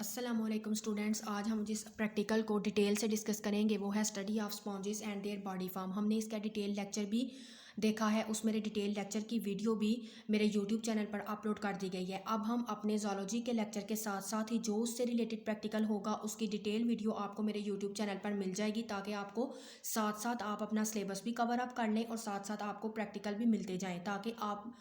अस्सलामुअलैकुम स्टूडेंट्स, आज हम जिस प्रैक्टिकल को डिटेल से डिस्कस करेंगे वो है study of sponges and their body form. हमने इसका डिटेल लेक्चर भी देखा है, उस मेरे डिटेल लेक्चर की वीडियो भी मेरे यूट्यूब चैनल पर अपलोड कर दी गई है। अब हम अपने ज़ूलॉजी के लेक्चर के साथ साथ ही जो उससे रिलेटेड प्रैक्टिकल होगा उसकी डिटेल वीडियो आपको मेरे यूट्यूब चैनल पर मिल जाएगी, ताकि आपको साथ साथ आप अपना सिलेबस भी कवर अप कर लें और साथ साथ आपको प्रैक्टिकल भी मिलते जाएँ, ताकि आप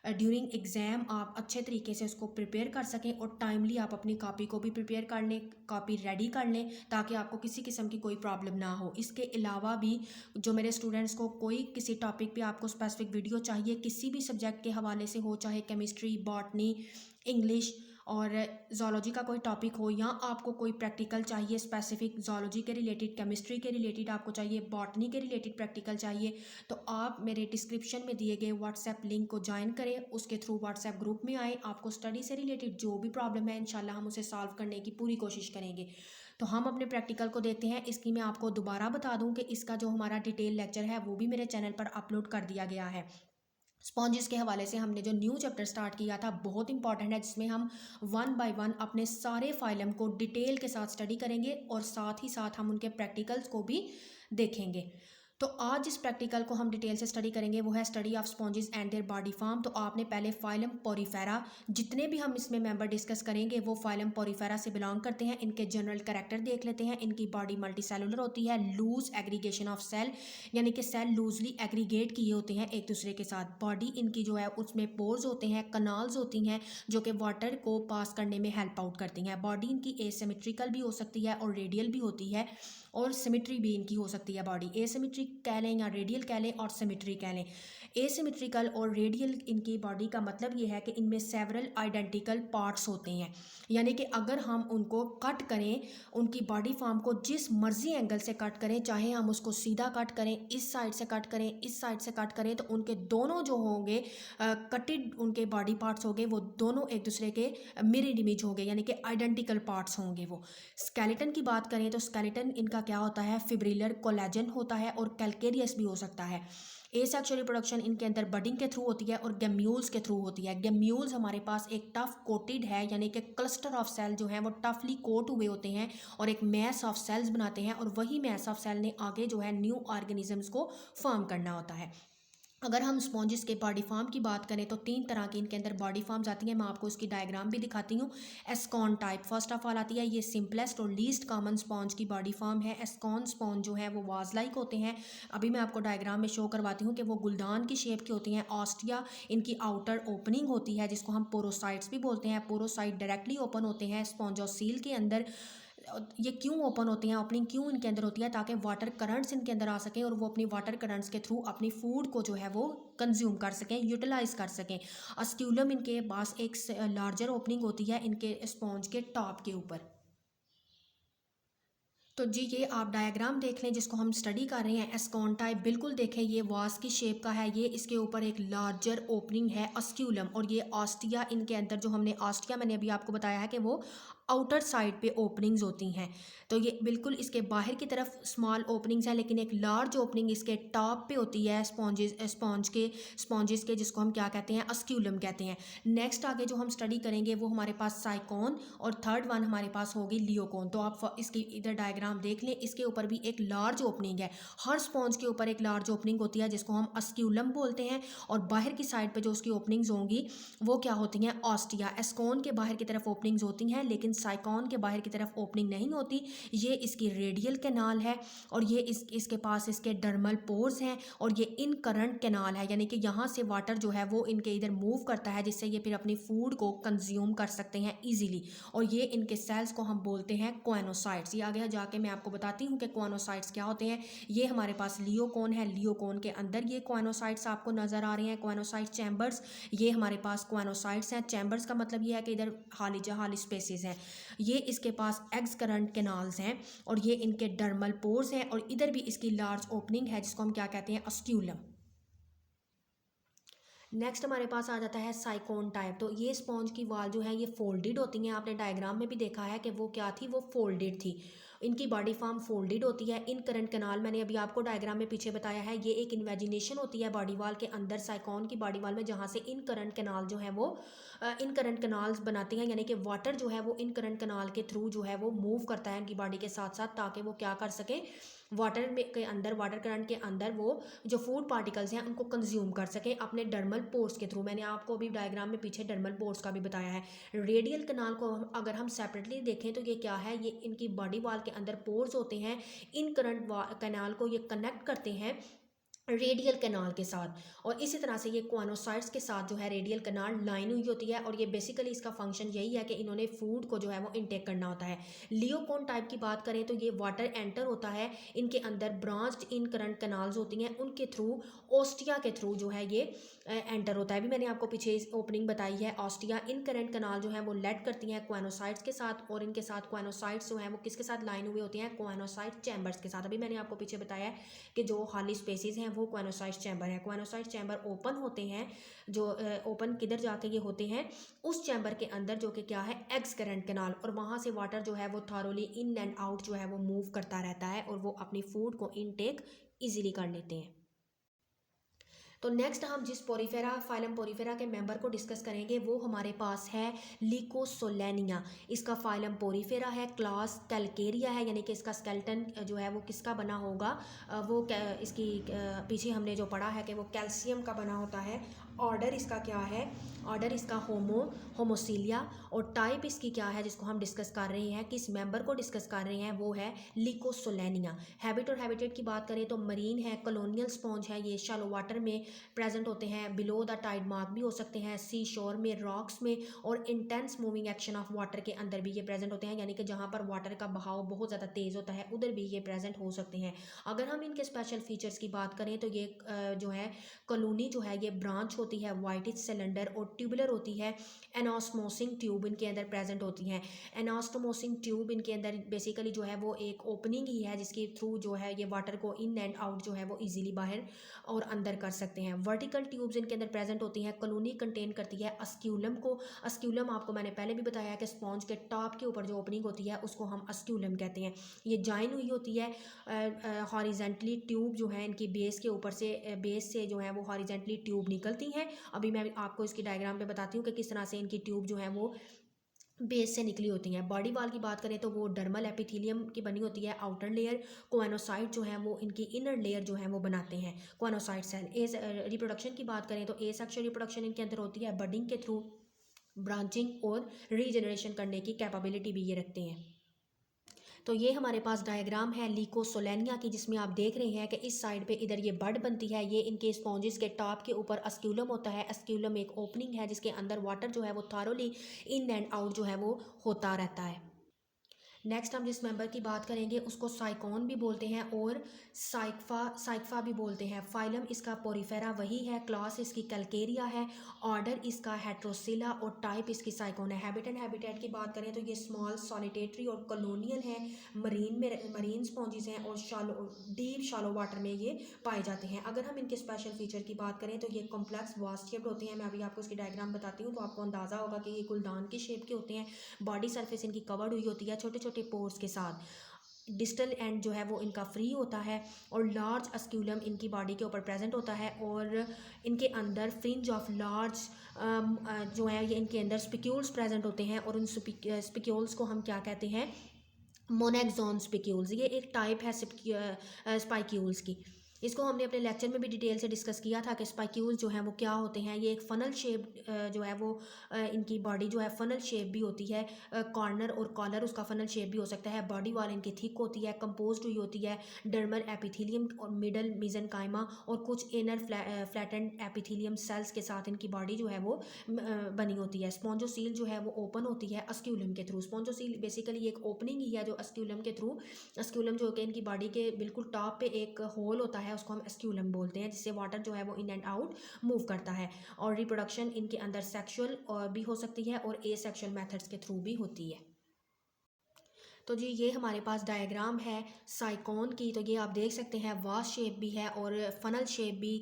ड्यूरिंग एग्ज़ाम आप अच्छे तरीके से उसको प्रिपेयर कर सकें और टाइमली आप अपनी कॉपी को भी प्रिपेयर कर लें, कॉपी रेडी कर लें, ताकि आपको किसी किस्म की कोई प्रॉब्लम ना हो। इसके अलावा भी जो मेरे स्टूडेंट्स को कोई किसी टॉपिक पे आपको स्पेसिफिक वीडियो चाहिए, किसी भी सब्जेक्ट के हवाले से हो, चाहे केमिस्ट्री, बॉटनी, इंग्लिश और ज़ूलॉजी का कोई टॉपिक हो, या आपको कोई प्रैक्टिकल चाहिए स्पेसिफिक ज़ूलॉजी के रिलेटेड, केमिस्ट्री के रिलेटेड आपको चाहिए, बॉटनी के रिलेटेड प्रैक्टिकल चाहिए, तो आप मेरे डिस्क्रिप्शन में दिए गए व्हाट्सएप लिंक को ज्वाइन करें, उसके थ्रू व्हाट्सएप ग्रुप में आए। आपको स्टडी से रिलेटेड जो भी प्रॉब्लम है इंशाल्लाह हम उसे सॉल्व करने की पूरी कोशिश करेंगे। तो हम अपने प्रैक्टिकल को देखते हैं। इसकी मैं आपको दोबारा बता दूं कि इसका जो हमारा डिटेल लेक्चर है वो भी मेरे चैनल पर अपलोड कर दिया गया है। स्पॉन्जेस के हवाले से हमने जो न्यू चैप्टर स्टार्ट किया था बहुत इंपॉर्टेंट है, जिसमें हम वन बाय वन अपने सारे फाइलम को डिटेल के साथ स्टडी करेंगे और साथ ही साथ हम उनके प्रैक्टिकल्स को भी देखेंगे। तो आज जिस प्रैक्टिकल को हम डिटेल से स्टडी करेंगे वो है study of sponges and their body form. तो आपने पहले फाइलम पोरीफेरा, जितने भी हम इसमें मेंबर डिस्कस करेंगे वो फाइलम पोरीफेरा से बिलोंग करते हैं। इनके जनरल कैरेक्टर देख लेते हैं। इनकी बॉडी मल्टीसेलुलर होती है, लूज एग्रीगेशन ऑफ सेल, यानी कि सेल लूजली एग्रीगेट किए होते हैं एक दूसरे के साथ। बॉडी इनकी जो है उसमें पोर्स होते हैं, कनाल्स होती हैं जो कि वाटर को पास करने में हेल्प आउट करती हैं। बॉडी इनकी एसिमेट्रिकल भी हो सकती है और रेडियल भी होती है, और सिमेट्री भी इनकी हो सकती है। बॉडी एसिमेट्रिक कह लें या रेडियल कह लें और सिमेट्री कह लें। एसिमेट्रिकल और रेडियल इनकी बॉडी का मतलब ये है कि इनमें सेवरल आइडेंटिकल पार्ट्स होते हैं, यानी कि अगर हम उनको कट करें, उनकी बॉडी फॉर्म को जिस मर्जी एंगल से कट करें, चाहे हम उसको सीधा कट करें, इस साइड से कट करें, इस साइड से कट करें, तो उनके दोनों जो होंगे कटेड उनके बॉडी पार्ट्स होंगे वो दोनों एक दूसरे के मिरर इमेज होंगे, यानी कि आइडेंटिकल पार्ट्स होंगे वो। स्केलेटन की बात करें तो स्केलेटन इनका क्या होता है, फिब्रिलर, कोलेजन होता है और कैल्केरियस भी हो सकता है। एसेक्सुअल रिप्रोडक्शन इनके अंदर बडिंग के थ्रू होती है और गेम्यूल्स के थ्रू होती है। गेम्यूल्स हमारे पास एक टफ कोटेड है, यानी कि क्लस्टर ऑफ सेल जो है वो टफली कोट हुए होते हैं और एक मैस ऑफ सेल्स बनाते हैं, और वही मैस ऑफ सेल ने आगे जो है न्यू ऑर्गेनिजम्स को फॉर्म करना होता है। अगर हम स्पॉन्जेस के बॉडी फॉर्म की बात करें तो तीन तरह की इनके अंदर बॉडी फॉर्म्स आती हैं। मैं आपको इसकी डायग्राम भी दिखाती हूँ। एस्कॉन टाइप फर्स्ट ऑफ ऑल आती है, ये सिंपलेस्ट और लीस्ट कॉमन स्पॉन्ज की बॉडी फॉर्म है। एस्कॉन स्पॉन्ज जो है वो वाज लाइक होते हैं। अभी मैं आपको डायग्राम में शो करवाती हूँ कि वो गुलदान की शेप की होती हैं। ऑस्टिया इनकी आउटर ओपनिंग होती है, जिसको हम पोरोसाइट्स भी बोलते हैं। पोरोसाइट डायरेक्टली ओपन होते हैं स्पॉन्जोसील के अंदर। ये क्यों ओपन होती हैं, ओपनिंग क्यों इनके अंदर होती है, ताकि वाटर करंट्स इनके अंदर आ सकें और वो अपनी वाटर करंट्स के थ्रू अपनी फूड को जो है वो कंज्यूम कर सकें, यूटिलाइज कर सकें। अस्क्यूलम इनके पास एक लार्जर ओपनिंग होती है इनके स्पॉन्ज के टॉप के ऊपर। तो जी ये आप डायग्राम देख लें जिसको हम स्टडी कर रहे हैं, एस्कॉन टाइप। बिल्कुल देखें, ये वास की शेप का है, ये इसके ऊपर एक लार्जर ओपनिंग है अस्क्यूलम, और ये ऑस्टिया इनके अंदर जो हमने ऑस्टिया मैंने अभी आपको बताया है कि वो आउटर साइड पे ओपनिंग्स होती हैं। तो ये बिल्कुल इसके बाहर की तरफ स्मॉल ओपनिंग्स हैं, लेकिन एक लार्ज ओपनिंग इसके टॉप पे होती है स्पॉन्जेस के जिसको हम क्या कहते हैं, अस्क्यूलम कहते हैं। नेक्स्ट आगे जो हम स्टडी करेंगे वो हमारे पास साइकोन, और थर्ड वन हमारे पास होगी लियोकोन। तो आप इसकी इधर डायग्राम देख लें, इसके ऊपर भी एक लार्ज ओपनिंग है। हर स्पॉन्ज के ऊपर एक लार्ज ओपनिंग होती है जिसको हम अस्क्यूलम बोलते हैं, और बाहर की साइड पे जो उसकी ओपनिंग्स होंगी वो क्या होती हैं, ऑस्टिया। एस्कॉन के बाहर की तरफ ओपनिंग्स होती हैं, लेकिन साइकोन के बाहर की तरफ ओपनिंग नहीं होती। ये इसकी रेडियल कैनाल है, और ये इसके पास इसके डर्मल पोर्स हैं, और ये इन करंट कैनाल है, यानी कि यहाँ से वाटर जो है वो इनके इधर मूव करता है, जिससे ये फिर अपनी फूड को कंज्यूम कर सकते हैं इजीली। और ये इनके सेल्स को हम बोलते हैं क्वानोसाइट्स। ये आगे जाके मैं आपको बताती हूँ कि क्वानोसाइट्स क्या होते हैं। ये हमारे पास लियोकोन है, लियोकोन के अंदर ये क्वानोसाइट्स आपको नजर आ रहे हैं, क्वानोसाइट चैम्बर्स। ये हमारे पास क्वानोसाइट्स हैं। चैम्बर्स का मतलब ये है कि इधर खाली स्पेसेस हैं। ये इसके पास एग्स करंट कैनाल्स हैं, और ये इनके डर्मल पोर्स हैं, और इधर भी इसकी लार्ज ओपनिंग है जिसको हम क्या कहते हैं, अस्क्यूलम। नेक्स्ट हमारे पास आ जाता है साइकोन टाइप। तो ये स्पॉन्ज की वाल जो है ये फोल्डेड होती हैं। आपने डायग्राम में भी देखा है कि वो क्या थी, वो फोल्डेड थी। इनकी बॉडी फॉर्म फोल्डेड होती है। इन करंट कनाल मैंने अभी आपको डायग्राम में पीछे बताया है, ये एक इन्वेजिनेशन होती है बॉडी वॉल के अंदर, साइकोन की बॉडी वॉल में, जहाँ से इन करंट कनाल जो है वो इन करंट कनाल्स बनाते हैं, यानी कि वाटर जो है वो इन करंट कनाल के थ्रू जो है वो मूव करता है इनकी बॉडी के साथ साथ, ताकि वो क्या कर सके, वाटर में के अंदर, वाटर करंट के अंदर वो जो फूड पार्टिकल्स हैं उनको कंज्यूम कर सके अपने डर्मल पोर्स के थ्रू। मैंने आपको अभी डायग्राम में पीछे डर्मल पोर्स का भी बताया है। रेडियल कनाल को अगर हम सेपरेटली देखें तो ये क्या है, ये इनकी बॉडी वॉल के अंदर पोर्स होते हैं। इन करंट कनाल को ये कनेक्ट करते हैं रेडियल कनाल के साथ, और इसी तरह से ये क्वानोसाइट्स के साथ जो है रेडियल कनाल लाइन हुई होती है, और ये बेसिकली इसका फंक्शन यही है कि इन्होंने फूड को जो है वो इनटेक करना होता है। लियोकोन टाइप की बात करें तो ये वाटर एंटर होता है इनके अंदर, ब्रांच्ड इन करंट कनाल्स होती हैं, उनके थ्रू ऑस्टिया के थ्रू जो है ये एंटर होता है। अभी मैंने आपको पीछे ओपनिंग बताई है, ऑस्टिया इन करंट कनाल जो है वो लेड करती हैं क्वानोसाइट्स के साथ, और इनके साथ क्वानोसाइट्स जो है वो किसके साथ लाइन हुए होते हैं, क्वानोसाइट चैम्बर्स के साथ। अभी मैंने आपको पीछे बताया है कि जो हाली स्पेसिस हैं वो क्वानोसाइट चैम्बर है। क्वानोसाइट चैम्बर ओपन होते हैं, जो ओपन किधर जाके ये होते हैं, उस चैम्बर के अंदर, जो कि क्या है, एक्स करंट कनाल, और वहाँ से वाटर जो है वो थारोली इन एंड आउट जो है वो मूव करता रहता है, और वो अपनी फूड को इनटेक ईजिली कर लेते हैं। तो नेक्स्ट हम जिस पोरीफेरा, फाइलम पोरीफेरा के मेंबर को डिस्कस करेंगे वो हमारे पास है लिकोसोलेनिया। इसका फाइलम पोरीफेरा है, क्लास कैलकेरिया है, यानी कि इसका स्केलेटन जो है वो किसका बना होगा, इसकी पीछे हमने जो पढ़ा है कि वो कैल्शियम का बना होता है। ऑर्डर इसका क्या है, ऑर्डर इसका होमोसीलिया, और टाइप इसकी क्या है जिसको हम डिस्कस कर रहे हैं, किस मेंबर को डिस्कस कर रहे हैं, वो है लिकोसोलेनिया। हैबिट और हैबिटेट की बात करें तो मरीन है, कॉलोनियल स्पॉन्ज है, ये शैलो वाटर में प्रेजेंट होते हैं, बिलो द टाइड मार्क भी हो सकते हैं, सी शोर में, रॉक्स में, और intense moving action of water के अंदर भी ये प्रेजेंट होते हैं, यानी कि जहाँ पर वाटर का बहाव बहुत ज़्यादा तेज़ होता है उधर भी ये प्रेजेंट हो सकते हैं। अगर हम इनके स्पेशल फीचर्स की बात करें तो ये जो है कॉलोनी जो है ये ब्रांच होती है, वाइटिश सिलेंडर और ट्यूबुलर होती है। एनास्मोसिंग ट्यूब इनके अंदर प्रेजेंट होती हैं। एनास्टोमोसिंग ट्यूब इनके अंदर बेसिकली जो है वो एक ओपनिंग ही है जिसके थ्रू जो है ये वाटर को इन एंड आउट जो है वो इजीली बाहर और अंदर कर सकते हैं। वर्टिकल ट्यूब्स इनके अंदर प्रेजेंट होती हैं। कॉलोनी कंटेन करती है अस्क्यूलम को। अस्क्यूलम आपको मैंने पहले भी बताया है कि स्पॉन्ज के टॉप के ऊपर जो ओपनिंग होती है उसको हम अस्क्यूलम कहते हैं। ये जॉइन हुई होती है हॉरिजेंटली, ट्यूब जो है इनकी बेस के ऊपर से, बेस से जो है वो हॉरिजेंटली ट्यूब निकलती हैं। अभी मैं आपको इसकी डायग्राम पे बताती हूँ कि किस तरह से इनकी ट्यूब जो है वो बेस से निकली होती हैं। बॉडी वाल की बात करें तो वो डर्मल एपिथेलियम की बनी होती है आउटर लेयर। क्वानोसाइट जो है वो इनकी इनर लेयर जो है वो बनाते हैं क्वानोसाइट सेल। एज रिप्रोडक्शन की बात करें तो ए सेक्शुअल रिप्रोडक्शन इनके अंदर होती है, बडिंग के थ्रू ब्रांचिंग और रीजनरेशन करने की कैपेबिलिटी भी ये रखते हैं। तो ये हमारे पास डायग्राम है लिकोसोलेनिया की, जिसमें आप देख रहे हैं कि इस साइड पे इधर ये बड बनती है, ये इनके स्पॉन्जेस के टॉप के ऊपर अस्क्यूलम होता है। अस्क्यूलम एक ओपनिंग है जिसके अंदर वाटर जो है वो थारोली इन एंड आउट जो है वो होता रहता है। नेक्स्ट हम जिस मेंबर की बात करेंगे उसको साइकोन भी बोलते हैं और साइक्फा भी बोलते हैं। फाइलम इसका पोरीफेरा वही है, क्लास इसकी कैलकेरिया है, ऑर्डर इसका हेट्रोसिला और टाइप इसकी साइकोन है। हैबिट एंड हैबिटेट की बात करें तो ये स्मॉल सॉलिटेटरी और कॉलोनियल है, मरीन स्पॉन्जेस हैं और डीप शालो वाटर में ये पाए जाते हैं। अगर हम इनके स्पेशल फीचर की बात करें तो ये कॉम्प्लेक्स वास्ट शेप्ड होते हैं। मैं अभी आपको इसकी डायग्राम बताती हूँ तो आपको अंदाज़ा होगा कि ये गुलदान की शेप के होते हैं। बॉडी सरफेस इनकी कवर्ड हुई होती है छोटे छोटे पोर्स के साथ। डिस्टल एंड जो है वो इनका फ्री होता है और लार्ज अस्क्यूलम इनकी बॉडी के ऊपर प्रेजेंट होता है, और इनके अंदर फ्रिंज ऑफ लार्ज जो है ये इनके अंदर स्पिक्यूल्स प्रेजेंट होते हैं, और उन स्पिक्यूल्स को हम क्या कहते हैं, मोनेक्सॉन स्पिक्यूल्स। ये एक टाइप है स्पाइक्यूल्स की। इसको हमने अपने लेक्चर में भी डिटेल से डिस्कस किया था कि स्पाइक्यूल्स जो हैं वो क्या होते हैं। ये एक फनल शेप जो है वो इनकी बॉडी जो है फनल शेप भी होती है, कॉर्नर और कॉलर उसका फनल शेप भी हो सकता है। बॉडी वाल इनकी थिक होती है, कंपोज्ड हुई होती है डर्मल एपिथेलियम और मिडल मेसेनकाइमा और कुछ इनर फ्लैटेंड एपिथेलियम सेल्स के साथ इनकी बॉडी जो है वो बनी होती है। स्पॉन्जोसील जो है वो ओपन होती है अस्क्यूलम के थ्रू। स्पॉन्जोसील बेसिकली एक ओपनिंग ही है जो अस्क्यूलम के थ्रू, अस्क्यूलम जो कि इनकी बॉडी के बिल्कुल टॉप पे एक होल होता है उसको हम अस्क्यूलम बोलते हैं, जिससे वाटर जो है वो इन एंड आउट मूव करता है। और रिप्रोडक्शन इनके अंदर सेक्सुअल भी हो सकती है और ए सेक्सुअल मेथड्स के थ्रू भी होती है। तो जी ये हमारे पास डायग्राम है साइकोन की। तो ये आप देख सकते हैं वास शेप भी है और फनल शेप भी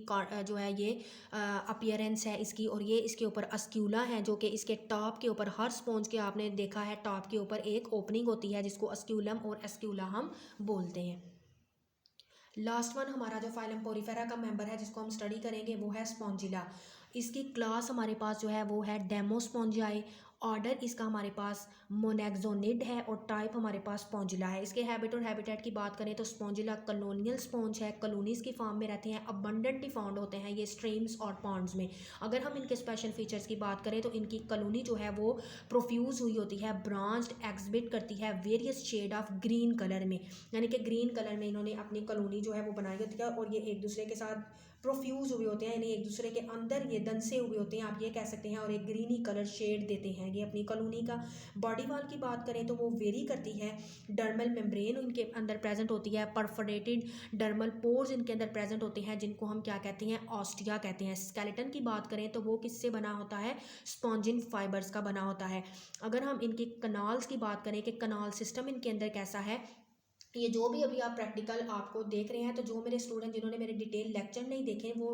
जो है ये अपीयरेंस है इसकी। और ये इसके ऊपर अस्क्यूला है जो कि इसके टॉप के ऊपर हर स्पॉन्ज के आपने देखा है टॉप के ऊपर एक ओपनिंग होती है जिसको अस्क्यूलम और एस्क्यूला हम बोलते हैं। लास्ट वन हमारा जो फाइलम पोरीफेरा का मेंबर है जिसको हम स्टडी करेंगे वो है स्पॉन्जिला। इसकी क्लास हमारे पास जो है वो है डेमोस्पॉन्जाई। ऑर्डर इसका हमारे पास मोनेक्सोनिड है और टाइप हमारे पास स्पॉन्जिला है। इसके हैबिट और हैबिटेट की बात करें तो स्पॉन्जिला कलोनियल स्पॉन्ज है, कॉलोनीज की फॉर्म में रहते हैं, अबंडेंटली फाउंड होते हैं ये स्ट्रीम्स और पॉन्ड्स में। अगर हम इनके स्पेशल फीचर्स की बात करें तो इनकी कॉलोनी जो है वो प्रोफ्यूज हुई होती है, ब्रांच्ड एग्जिबिट करती है various shade of green colour में, यानी कि ग्रीन कलर में इन्होंने अपनी कॉलोनी जो है वो बनाई होती है और ये एक दूसरे के साथ प्रोफ्यूज हुए होते हैं, यानी एक दूसरे के अंदर ये दंसे हुए होते हैं, आप ये कह सकते हैं, और एक ग्रीनी कलर शेड देते हैं ये अपनी कॉलोनी का। बॉडी वॉल की बात करें तो वो वेरी करती है। डर्मल मेम्ब्रेन इनके अंदर प्रेजेंट होती है, परफोरेटेड डर्मल पोर्स इनके अंदर प्रेजेंट होते हैं जिनको हम क्या कहते हैं, ऑस्टिया कहते हैं। स्केलेटन की बात करें तो वो किससे बना होता है, स्पॉन्जिन फाइबर्स का बना होता है। अगर हम इनके कनाल्स की बात करें कि कनाल सिस्टम इनके अंदर कैसा है, ये जो भी अभी आप प्रैक्टिकल आपको देख रहे हैं, तो जो मेरे स्टूडेंट जिन्होंने मेरे डिटेल लेक्चर नहीं देखे वो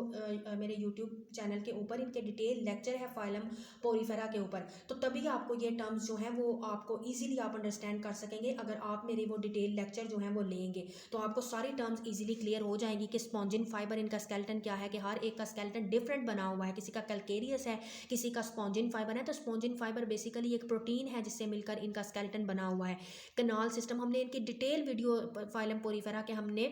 मेरे यूट्यूब चैनल के ऊपर इनके डिटेल लेक्चर है फाइलम पोरीफेरा के ऊपर, तो तभी आपको ये टर्म्स जो हैं वो आपको इजीली आप अंडरस्टैंड कर सकेंगे। अगर आप मेरे वो डिटेल लेक्चर जो हैं वो लेंगे तो आपको सारी टर्म्स इजीली क्लियर हो जाएंगी कि स्पॉन्जिन फाइबर इनका स्केलेटन क्या है, कि हर एक का स्केलेटन डिफरेंट बना हुआ है, किसी का कैलकेरियस है, किसी का स्पॉन्जिन फाइबर है। तो स्पॉन्जिन फाइबर बेसिकली एक प्रोटीन है जिससे मिलकर इनका स्केलेटन बना हुआ है। कनाल सिस्टम हमने इनकी डिटेल वीडियो फाइलम पोरीफेरा के हमने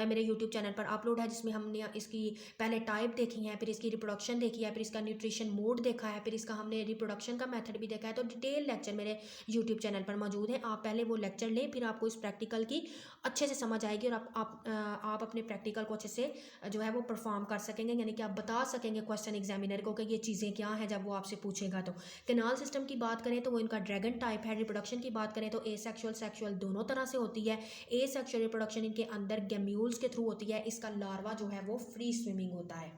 मेरे यूट्यूब चैनल पर अपलोड है, जिसमें हमने इसकी पहले टाइप देखी है, फिर इसकी रिप्रोडक्शन देखी है, फिर इसका न्यूट्रिशन मोड देखा है, फिर इसका हमने रिप्रोडक्शन का मेथड भी देखा है। तो डिटेल लेक्चर मेरे यूट्यूब चैनल पर मौजूद है, आप पहले वो लेक्चर लें, फिर आपको इस प्रैक्टिकल की अच्छे से समझ आएगी और आप अपने प्रैक्टिकल को अच्छे से जो है वो परफॉर्म कर सकेंगे, यानी कि आप बता सकेंगे क्वेश्चन एग्जामिनर को कि ये चीज़ें क्या हैं जब वो आपसे पूछेगा। तो कैनाल सिस्टम की बात करें तो वो इनका ड्रैगन टाइप है। रिप्रोडक्शन की बात करें तो एसेक्सुअल सेक्सुअल दोनों तरह से होती है। एसेक्सुअल रिप्रोडक्शन इनके अंदर गैम्यूल्स के थ्रू होती है, इसका लार्वा जो है वो फ्री स्विमिंग होता है।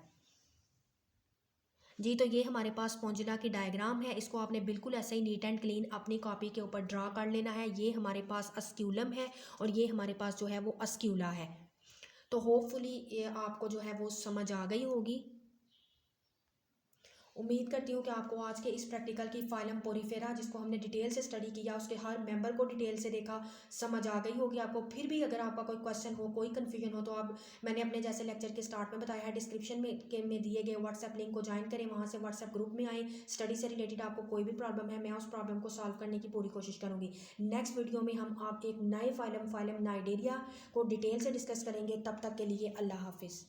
जी तो ये हमारे पास स्पॉन्जिला की डायग्राम है, इसको आपने बिल्कुल ऐसे ही नीट एंड क्लीन अपनी कॉपी के ऊपर ड्रा कर लेना है। ये हमारे पास अस्क्यूलम है और ये हमारे पास जो है वो अस्क्यूला है। तो होपफुली ये आपको जो है वो समझ आ गई होगी। उम्मीद करती हूँ कि आपको आज के इस प्रैक्टिकल की फाइलम पोरीफेरा जिसको हमने डिटेल से स्टडी किया, उसके हर मेंबर को डिटेल से देखा, समझ आ गई होगी आपको। फिर भी अगर आपका कोई क्वेश्चन हो, कोई कन्फ्यूजन हो, तो आप मैंने अपने जैसे लेक्चर के स्टार्ट में बताया है, डिस्क्रिप्शन में दिए गए व्हाट्सएप लिंक को ज्वाइन करें, वहाँ से व्हाट्सएप ग्रुप में आए। स्टडी से रिलेटेड आपको कोई भी प्रॉब्लम है, मैं उस प्रॉब्लम को सॉल्व करने की पूरी कोशिश करूँगी। नेक्स्ट वीडियो में हम आप एक नए फाइलम नाइडेरिया को डिटेल से डिस्कस करेंगे। तब तक के लिए अल्लाह हाफिज़।